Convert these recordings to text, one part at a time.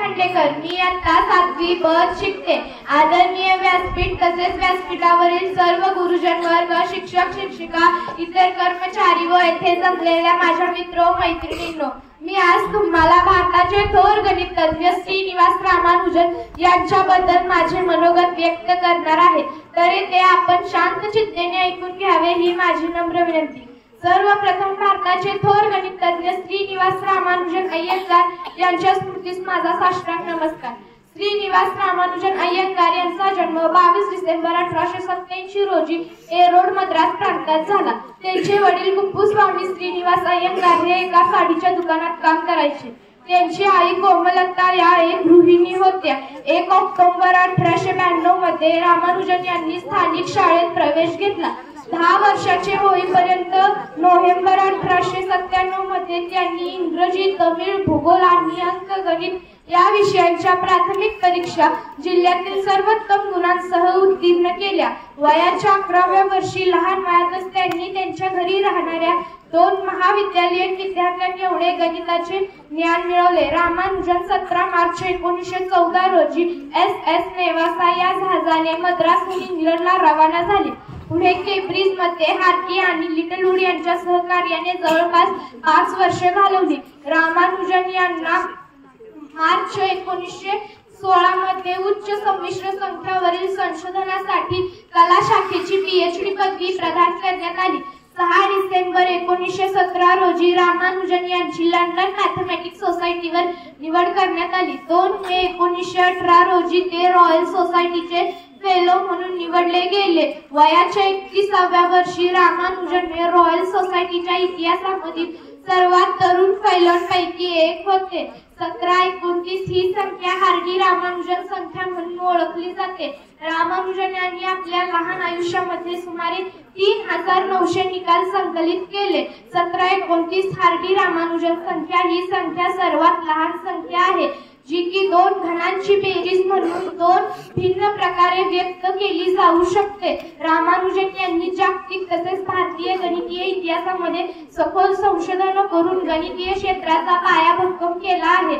खंडेकर, मी आता 7वी ब शिकते। आदरणीय व्यासपीठ तसेच व्यासपीठावरील सर्व गुरुजन वर्ग, शिक्षक शिक्षिका, इतर कर्मचारी व येथे जमलेल्या माझ्या मित्र मैत्रिणींनो, मी आज तुम्हाला भारताचे थोर गणितज्ञ श्रीनिवास रामानुजन यांच्याबद्दल माझे मनोगत व्यक्त करणार आहे। तरी ते आपण शांत चित्तेने ऐकून घ्यावे ही माझी नम्र विनंती। सर्वप्रथम भारताचे थोर गणितज्ञ श्रीनिवास रामानुजन अय्यंगार यांच्या स्मृतीस माझा साष्टांग नमस्कार। श्रीनिवास रामानुजन अय्यंगार यांचा जन्म 22 डिसेंबर 1887 रोजी एरोड मद्रास प्रांतात झाला। त्यांचे वडील कुप्पूस्वामी श्रीनिवास अय्यंगार हे एका साडीच्या दुकानात काम करायचे। त्यांची आई कोमलता या एक गृहिणी होत्या। 1 ऑक्टोबर 1892 मध्ये रामानुजन यांनी स्थानिक शाळेत प्रवेश घेतला। 10 वर्षाचे होईपर्यंत नोव्हेंबर 1897 मध्ये त्यांनी इंग्रजी, तमिळ, भूगोल आणि अंकगणित या विषयांच्या प्राथमिक परीक्षा जिल्ह्यातील सर्वोत्तम गुणांसह उत्तीर्ण केल्या। वयाच्या 11व्या वर्षी लहान वयातच त्यांनी त्यांच्या घरी राहणाऱ्या 2 महाविद्यालयीन विद्यार्थ्यांएवढे गणिताचे ज्ञान मिळवले। रामानुजन 17 मार्च 1914 रोजी SS नेवासा या जहाजाने मद्रासहून इंग्लंडला रवाना झाले। पुढे केम्ब्रिज मध्ये हार्की आणि लिटलवूड यांच्या सहकार्याने जवळपास 5 वर्षे घालवली। रामानुजन यांना मार्च 1916 मध्ये उच्च संमिश्र संख्यावरील संशोधनासाठी कला शाखेची PhD पदवी प्रदान करण्यात आली। 6 डिसेंबर 1917 रोजी रामानुजन यांची लंडन मॅथमॅटिक्स सोसायटीवर निवड करण्यात आली। 2 मे 1918 रोजी ते रॉयल सोसायटीचे फेलो म्हणून निवडले गेले। वयाच्या 31व्या वर्षी रामानुजन हे रॉयल सोसायटीच्या इतिहासामधील सर्वात तरुण फेलोंपैकी एक होते। 1729 ही संख्या हार्डी रामानुजन संख्या म्हणून ओळखली जाते। रामानुजन यांनी आपल्या लहान आयुष्यामध्ये सुमारे 3900 निकाल संकलित केले। 1729 हार्डी रामानुजन संख्या ही संख्या सर्वात लहान संख्या आहे, जी की 2 घनांची बेरीज म्हणून 2 भिन्न प्रकारे व्यक्त केली जाऊ शकते। रामानुजन यांनी जागतिक तसेच भारतीय गणितीय इतिहासामध्ये सखोल संशोधन करून गणितीय क्षेत्राचा पाया भक्कम केला आहे।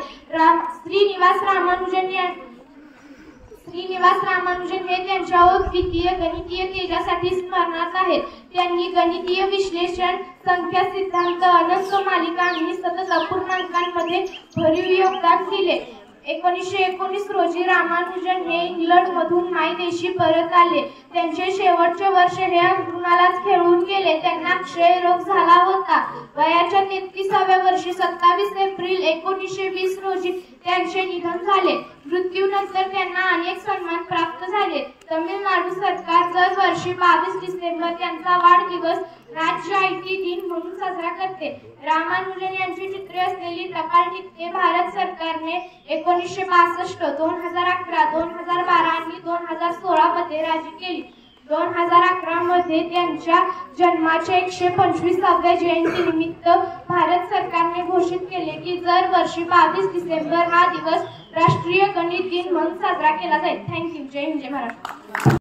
श्रीनिवास रामानुजन हे त्यांच्या अद्वितीय गणितीय तेजासाठी स्मरणात आहेत। त्यांनी गणितीय विश्लेषण, संख्या सिद्धांत, अनंत मालिका आणि सतत अपूर्णांकांमध्ये भरीव योगदान दिले। 1919 रोजी रामानुजन हे इंग्लंडमधून मायदेशी परत आले। त्यांचे शेवटचे वर्ष हे अंथरुणालाच खेळून गेले। त्यांना क्षयरोग झाला होता। वयाच्या 33व्या वर्षी 27 एप्रिल 1920 रोजी त्यांचे निधन झाले। मृत्यूनंतर त्यांना अनेक सन्मान प्राप्त झाले। तमिळनाडू सरकार दरवर्षी 22 डिसेंबर त्यांचा वाढदिवस राज्य IT दिन म्हणून साजरा करते। रामानुजन यांची चित्रे असलेली टपाल तिकिटे भारत सरकारने 1962, 2011, 2012 आणि 2016 मध्ये जारी केली। 2011 मध्ये त्यांच्या जन्माच्या 125व्या जयंतीनिमित्त भारत सरकारने घोषित केले की दरवर्षी 22 डिसेंबर हा दिवस राष्ट्रीय गणित दिन म्हणून साजरा केला जाईल। थँक्यू। जय हिंद, जय महाराष्ट्र।